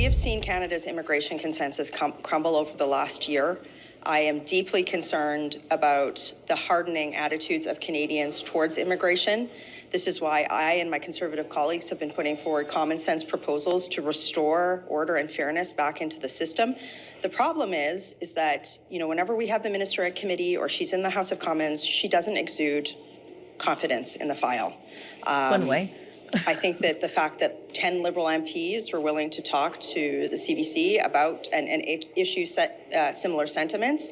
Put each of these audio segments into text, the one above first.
have seen Canada's immigration consensus crumble over the last year. I am deeply concerned about the hardening attitudes of Canadians towards immigration. This is why I and my Conservative colleagues have been putting forward common sense proposals to restore order and fairness back into the system. The problem is that, whenever we have the minister at committee or she's in the House of Commons, she doesn't exude confidence in the file. One way. I think that the fact that 10 Liberal MPs were willing to talk to the CBC about and issue similar sentiments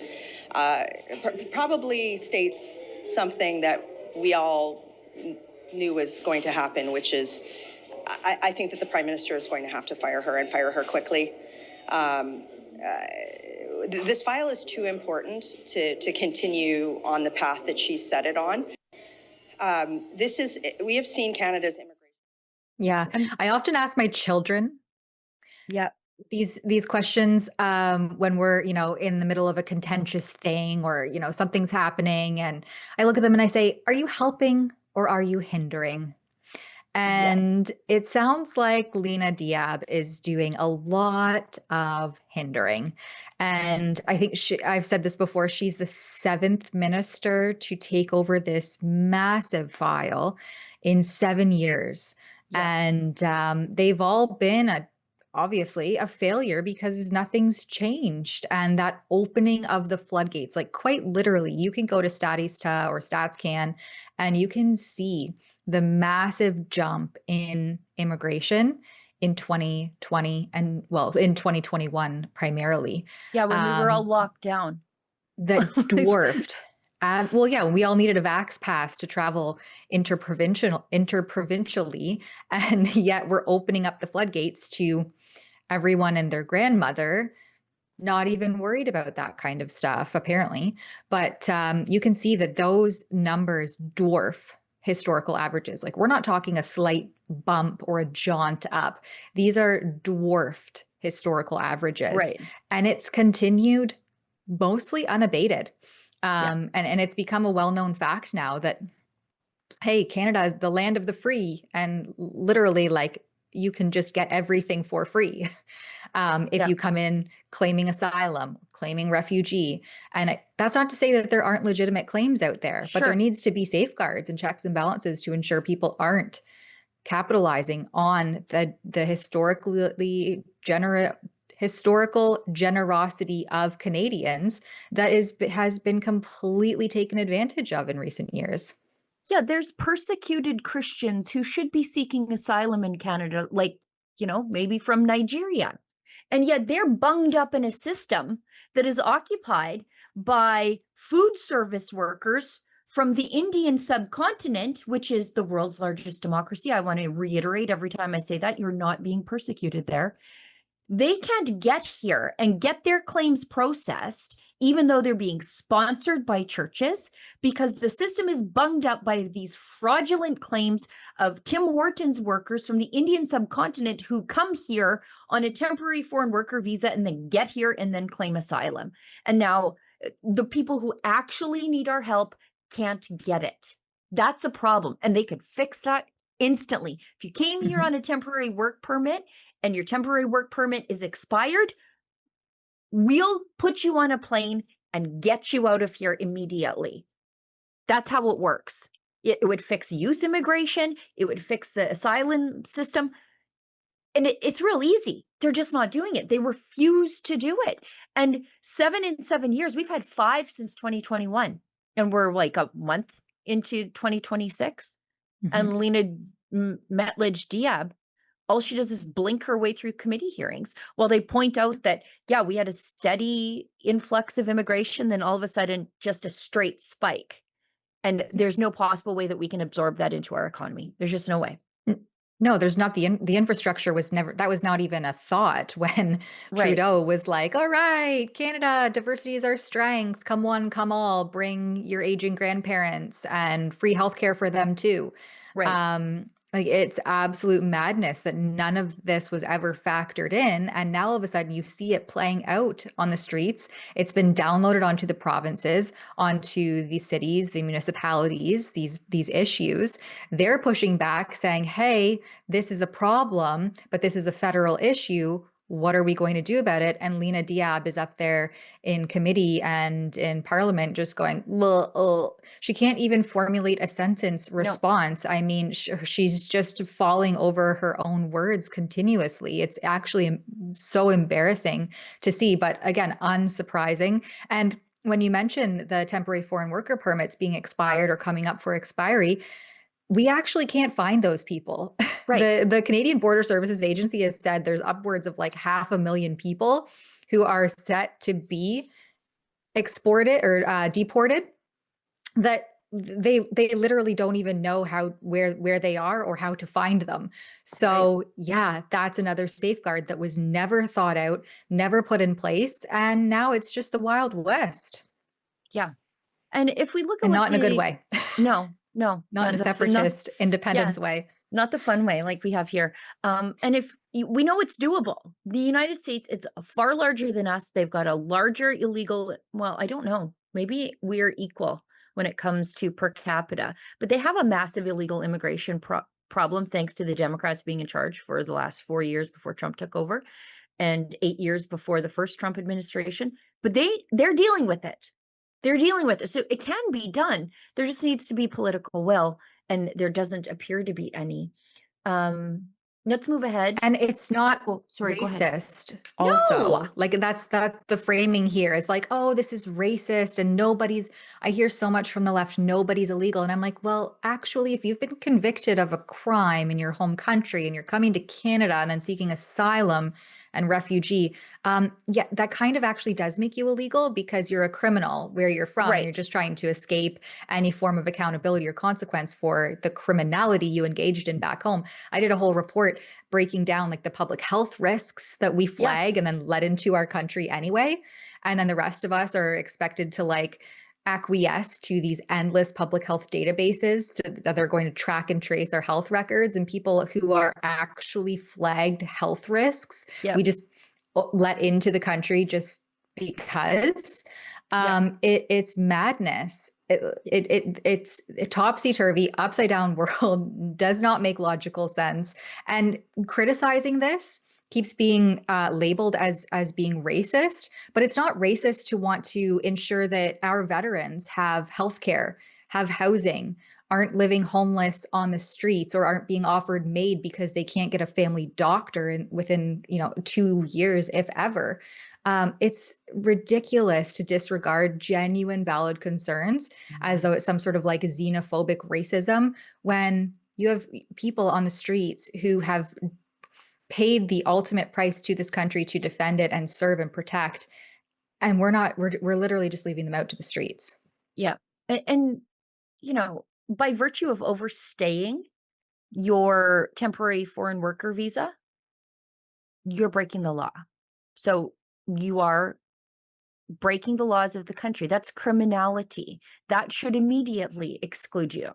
probably states something that we all knew was going to happen, which is I think that the Prime Minister is going to have to fire her and fire her quickly. This file is too important to continue on the path that she's set it on. We have seen Canada's immigration. Yeah, I often ask my children these questions when we're, in the middle of a contentious thing or, something's happening. And I look at them and I say, are you helping or are you hindering? And it sounds like Lena Diab is doing a lot of hindering. And I think I've said this before, she's the 7th minister to take over this massive file in 7 years. And they've all been obviously a failure because nothing's changed. And that opening of the floodgates, like quite literally, you can go to Statista or StatsCan and you can see the massive jump in immigration in 2020 and in 2021 primarily. Yeah, when we were all locked down. That dwarfed. We all needed a vax pass to travel interprovincially, and yet we're opening up the floodgates to everyone and their grandmother, not even worried about that kind of stuff, apparently. But you can see that those numbers dwarf historical averages. Like, we're not talking a slight bump or a jaunt up. These are dwarfed historical averages. Right. And it's continued mostly unabated. And it's become a well-known fact now that, hey, Canada is the land of the free, and literally, like, you can just get everything for free if you come in claiming asylum, claiming refugee. And that's not to say that there aren't legitimate claims out there, but there needs to be safeguards and checks and balances to ensure people aren't capitalizing on the historical generosity of Canadians that has been completely taken advantage of in recent years. Yeah, there's persecuted Christians who should be seeking asylum in Canada, like, maybe from Nigeria. And yet they're bunged up in a system that is occupied by food service workers from the Indian subcontinent, which is the world's largest democracy. I want to reiterate every time I say that, you're not being persecuted there. They can't get here and get their claims processed, even though they're being sponsored by churches, because the system is bunged up by these fraudulent claims of Tim Hortons workers from the Indian subcontinent who come here on a temporary foreign worker visa and then get here and then claim asylum. And now the people who actually need our help can't get it. That's a problem. And they could fix that instantly. If you came here on a temporary work permit and your temporary work permit is expired, we'll put you on a plane and get you out of here immediately. That's how it works. It would fix youth immigration. It would fix the asylum system. And it's real easy. They're just not doing it. They refuse to do it. And 7 in 7 years, we've had 5 since 2021. And we're like a month into 2026. And Lena Diab, all she does is blink her way through committee hearings while they point out that, we had a steady influx of immigration, then all of a sudden just a straight spike. And there's no possible way that we can absorb that into our economy. There's just no way. No, there's not. The infrastructure was that was not even a thought when Trudeau was like, all right, Canada, diversity is our strength. Come one, come all, bring your aging grandparents and free healthcare for them too. Right. Like, it's absolute madness that none of this was ever factored in. And now all of a sudden you see it playing out on the streets. It's been downloaded onto the provinces, onto the cities, the municipalities, these issues. They're pushing back saying, hey, this is a problem, but this is a federal issue. what are we going to do about it? And Lena Diab is up there in committee and in parliament just going, well, she can't even formulate a sentence response. I mean, she's just falling over her own words continuously. It's actually so embarrassing to see, but again, unsurprising. And when you mention the temporary foreign worker permits being expired or coming up for expiry, we actually can't find those people. Right. The Canadian Border Services Agency has said there's upwards of like 500,000 people who are set to be exported or deported, that they literally don't even know where they are or how to find them. So yeah, that's another safeguard that was never thought out, never put in place, and now it's just the Wild West. Yeah. And if we look at And what not in a good way. No, Not in a the separatist independence way. not the fun way like we have here. And if we know it's doable, the United States, it's far larger than us. They've got a larger illegal, well, I don't know, maybe we're equal when it comes to per capita, but they have a massive illegal immigration problem thanks to the Democrats being in charge for the last 4 years before Trump took over and 8 years before the first Trump administration. But they're dealing with it. They're dealing with it. So it can be done. There just needs to be political will, and there doesn't appear to be any. Let's move ahead. And it's not Sorry, go ahead. racist also. No. Like that's the framing here is like, oh, this is racist and I hear so much from the left, nobody's illegal. And I'm like, well, actually, if you've been convicted of a crime in your home country and you're coming to Canada and then seeking asylum and refugee, yeah, that kind of actually does make you illegal because you're a criminal where you're from. And you're just trying to escape any form of accountability or consequence for the criminality you engaged in back home. I did a whole report breaking down like the public health risks that we flag and then let into our country anyway. And then the rest of us are expected to like acquiesce to these endless public health databases that they're going to track and trace our health records, and people who are actually flagged health risks, we just let into the country just because. It's madness. It's a topsy-turvy, upside down world, does not make logical sense. And criticizing this keeps being labeled as being racist, but it's not racist to want to ensure that our veterans have healthcare, have housing, aren't living homeless on the streets, or aren't being offered MAID because they can't get a family doctor within 2 years, if ever. It's ridiculous to disregard genuine, valid concerns as though it's some sort of like xenophobic racism when you have people on the streets who have paid the ultimate price to this country to defend it and serve and protect. And we're literally just leaving them out to the streets. Yeah. And by virtue of overstaying your temporary foreign worker visa, you're breaking the law. So you are breaking the laws of the country. That's criminality. That should immediately exclude you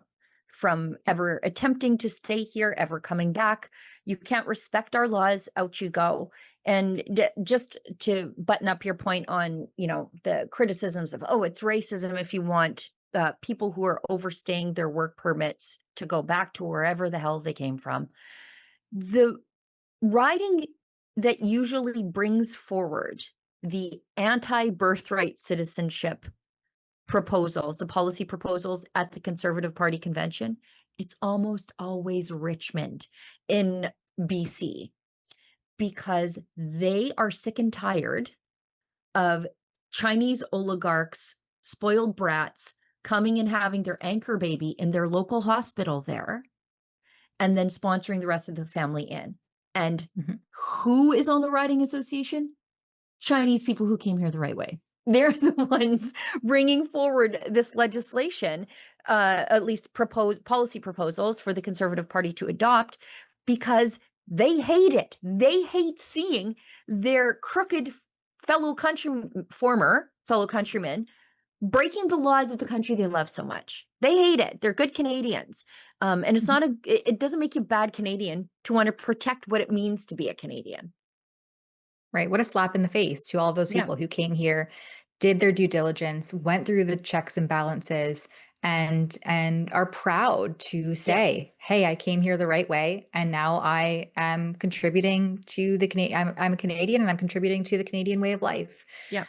from ever attempting to stay here, ever coming back. You can't respect our laws, out you go. And just to button up your point on, the criticisms of, oh, it's racism if you want people who are overstaying their work permits to go back to wherever the hell they came from. The writing that usually brings forward the anti-birthright citizenship proposals, the policy proposals at the Conservative Party convention, it's almost always Richmond in BC, because they are sick and tired of Chinese oligarchs, spoiled brats, coming and having their anchor baby in their local hospital there, and then sponsoring the rest of the family in. And who is on the riding association? Chinese people who came here the right way. They're the ones bringing forward this legislation, at least policy proposals for the Conservative Party to adopt, because they hate it. They hate seeing their crooked former fellow countrymen breaking the laws of the country they love so much. They hate it. They're good Canadians. And it's not it doesn't make you a bad Canadian to want to protect what it means to be a Canadian. Right. What a slap in the face to all those people who came here, did their due diligence, went through the checks and balances, and are proud to say, hey, I came here the right way, and now I am contributing to the Canadian. I'm a Canadian, and I'm contributing to the Canadian way of life. Yeah.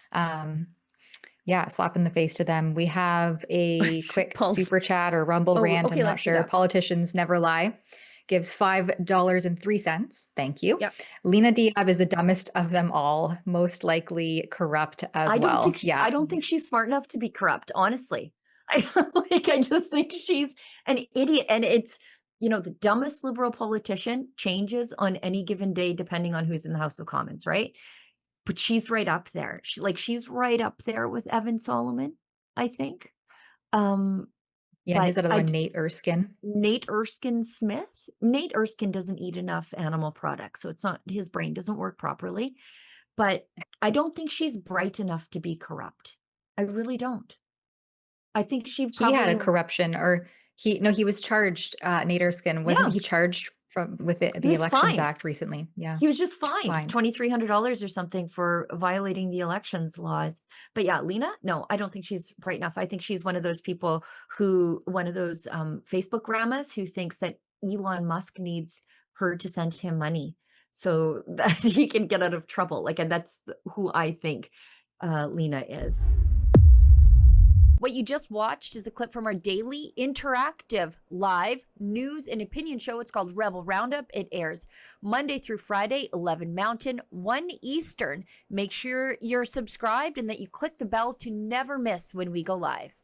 Yeah, slap in the face to them. We have a quick Paul- super chat or Rumble Oh, rant. okay, I'm not let's do sure. that. Politicians never lie. Gives $5.03. Thank you. Yep. Lena Diab is the dumbest of them all, most likely corrupt as well. I don't think she's smart enough to be corrupt, honestly. I just think she's an idiot. And it's, the dumbest Liberal politician changes on any given day, depending on who's in the House of Commons, right? But she's right up there. She's right up there with Evan Solomon, I think. Yeah, and But his other one, Nate Erskine. Nate Erskine Smith. Nate Erskine doesn't eat enough animal products, so it's not, his brain doesn't work properly. But I don't think she's bright enough to be corrupt. I really don't. I think she He had a probably, corruption, or he was charged, Nate Erskine. Wasn't yeah, he charged with he the was Elections fined. Act recently? Yeah. He was just fined Fined. $2,300 or something for violating the elections laws. But yeah, Lena, no, I don't think she's bright enough. I think she's one of those people one of those Facebook grandmas who thinks that Elon Musk needs her to send him money so that he can get out of trouble. And that's who I think Lena is. What you just watched is a clip from our daily interactive live news and opinion show. It's called Rebel Roundup. It airs Monday through Friday, 11 Mountain, 1 Eastern. Make sure you're subscribed and that you click the bell to never miss when we go live.